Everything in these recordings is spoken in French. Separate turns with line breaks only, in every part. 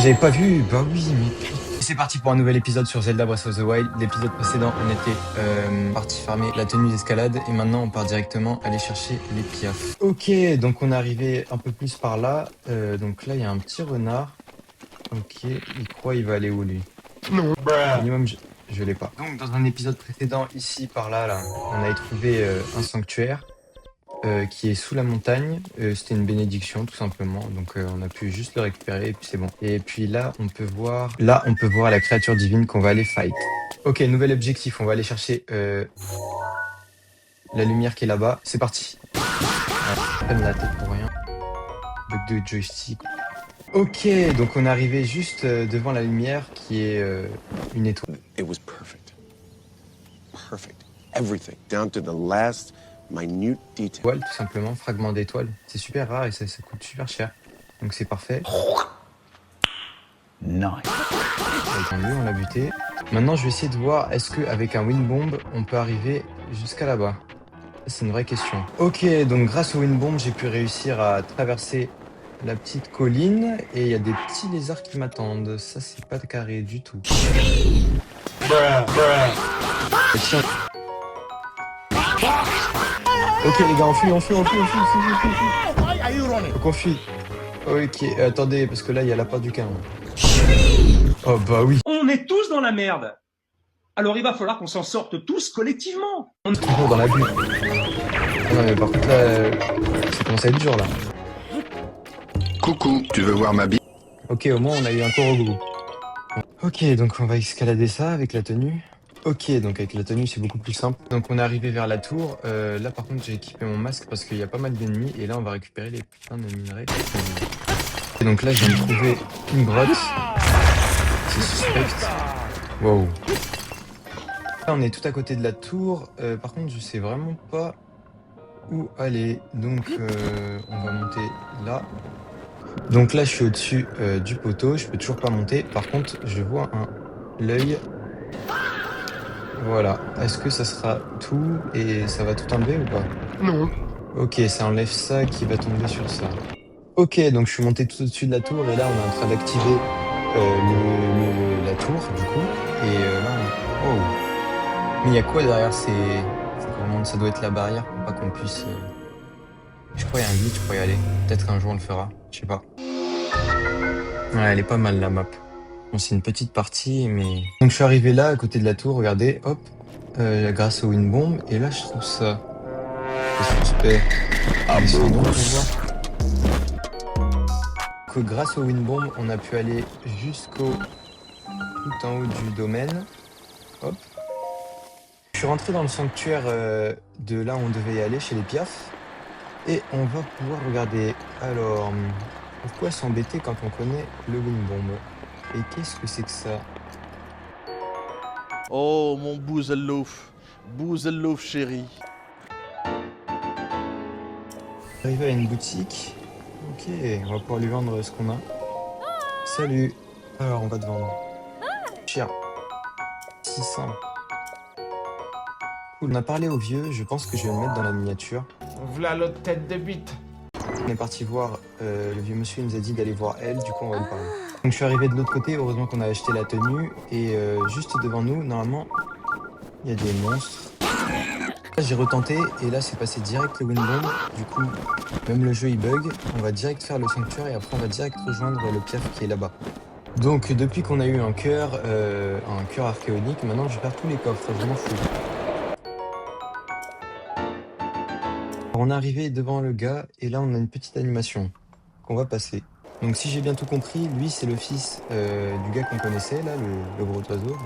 J'avais pas vu, bah oui, mais... C'est parti pour un nouvel épisode sur Zelda Breath of the Wild. L'épisode précédent, on était parti farmer la tenue d'escalade et maintenant on part directement aller chercher les piafs. Ok, donc on est arrivé un peu plus par là. Donc là, il y a un petit renard. Ok, il croit il va aller où lui?
Non.
Minimum, je l'ai pas. Donc dans un épisode précédent, ici, par là, on avait trouvé un sanctuaire. Qui est sous la montagne. C'était une bénédiction tout simplement. Donc on a pu juste le récupérer et puis c'est bon. Et puis là on peut voir la créature divine qu'on va aller fight. Ok, nouvel objectif, on va aller chercher la lumière qui est là-bas. C'est parti. Ouais, prenne la tête pour rien. Bug de joystick. Ok, donc on est arrivé juste devant la lumière qui est une étoile.
It was perfect. Perfect. Everything, down to the last minute detail.
Étoile, tout simplement, fragment d'étoile. C'est super rare et ça coûte super cher. Donc c'est parfait.
Nice.
Entendu, on l'a buté. Maintenant, je vais essayer de voir est-ce qu'avec un wind bomb, on peut arriver jusqu'à là-bas. C'est une vraie question. Ok, donc grâce au wind bomb, j'ai pu réussir à traverser la petite colline et il y a des petits lézards qui m'attendent. Ça, c'est pas carré du tout. Tiens. Ok les gars, on fuit. Donc on fuit. Ok, attendez, parce que là, il y a la part du canon. Oh bah oui.
On est tous dans la merde. Alors il va falloir qu'on s'en sorte tous collectivement.
On est toujours dans la bulle. Ah non mais par contre là, ça commence à être dur là.
Coucou, tu veux voir ma bille?
Ok, au moins on a eu un cours au goût. Ok, donc on va escalader ça avec la tenue. Ok, donc avec la tenue c'est beaucoup plus simple. Donc on est arrivé vers la tour. Là par contre j'ai équipé mon masque parce qu'il y a pas mal d'ennemis. Et là on va récupérer les putains de minerais. Et donc là je viens de trouver une grotte. C'est suspect. Wow. Là on est tout à côté de la tour. Par contre je sais vraiment pas où aller. Donc on va monter là. Donc là je suis au-dessus du poteau. Je peux toujours pas monter. Par contre je vois l'œil. Voilà. Est-ce que ça sera tout et ça va tout enlever ou pas?
Non.
Ok, ça enlève ça qui va tomber sur ça. Ok, donc je suis monté tout au-dessus de la tour et là on est en train d'activer la tour du coup. Et là oh. Mais il y a quoi derrière ça doit être la barrière pour pas qu'on puisse... Je crois qu'il y a un glitch pour y aller. Peut-être qu'un jour on le fera. Je sais pas. Ouais, elle est pas mal la map. Bon, c'est une petite partie, mais... Donc je suis arrivé là, à côté de la tour, regardez, hop, grâce au wind bomb, et là je trouve ça... C'est suspect. Descendons pour voir. Que grâce au wind bomb, on a pu aller jusqu'au... tout en haut du domaine. Hop. Je suis rentré dans le sanctuaire de là où on devait y aller, chez les piafs. Et on va pouvoir regarder. Alors, pourquoi s'embêter quand on connaît le wind bomb? Et qu'est-ce que c'est que ça?
Oh mon Bouzellouf chéri.
Arrivé à une boutique. Ok, on va pouvoir lui vendre ce qu'on a. Salut. Alors, on va te vendre. Cher. 600. Cool. On a parlé au vieux, je pense que je vais le mettre dans la miniature.
V'là l'autre tête de bite.
On est parti voir, le vieux monsieur il nous a dit d'aller voir elle, du coup on va lui parler. Donc je suis arrivé de l'autre côté, heureusement qu'on a acheté la tenue, et juste devant nous, normalement, il y a des monstres. Là j'ai retenté, et là c'est passé direct le wind bomb, du coup, même le jeu il bug, on va direct faire le sanctuaire, et après on va direct rejoindre le piaf qui est là-bas. Donc depuis qu'on a eu un cœur archéonique, maintenant je perds tous les coffres, je m'en fous. On est arrivé devant le gars et là on a une petite animation qu'on va passer. Donc si j'ai bien tout compris, lui c'est le fils du gars qu'on connaissait là, le gros oiseau. Donc,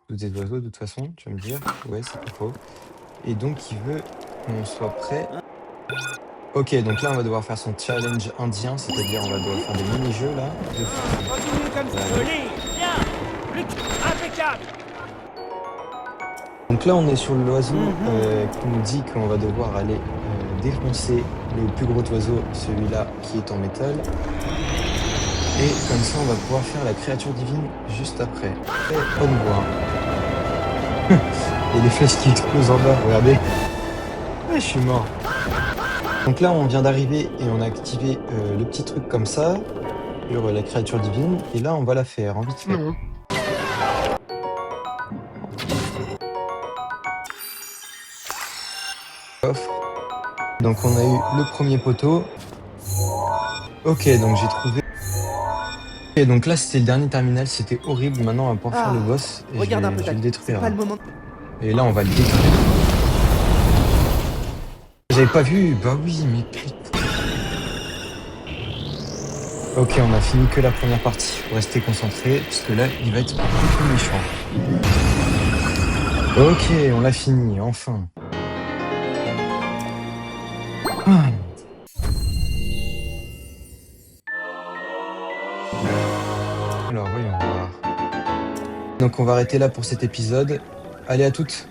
tous des oiseaux de toute façon, tu vas me dire. Ouais, c'est pas faux. Et donc il veut qu'on soit prêt. Ok, donc là on va devoir faire son challenge indien, c'est-à-dire on va devoir faire des mini-jeux là.
Continue comme ça. Joli, bien, impeccable.
Donc là on est sur l'oiseau qui nous dit qu'on va devoir aller défoncer le plus gros oiseau, celui-là qui est en métal. Et comme ça on va pouvoir faire la créature divine juste après. Et on voit. Il y a des flèches qui explosent en bas, regardez. Ouais, je suis mort. Donc là on vient d'arriver et on a activé le petit truc comme ça. sur la créature divine. Et là, on va la faire en vite fait.
Non.
Coffre. Donc on a eu le premier poteau. Ok, donc j'ai trouvé. Ok, donc là c'était le dernier terminal, c'était horrible. Maintenant on va pouvoir faire le boss et
Regarde un peu
je vais le détruire.
pas le moment.
Et là on va le détruire. J'avais pas vu, bah oui, mais putain. Ok, on a fini que la première partie. Faut rester concentré, parce que là il va être beaucoup plus méchant. Ok, on l'a fini, enfin. Ah. Alors voyons voir. Donc on va arrêter là pour cet épisode. Allez à toutes.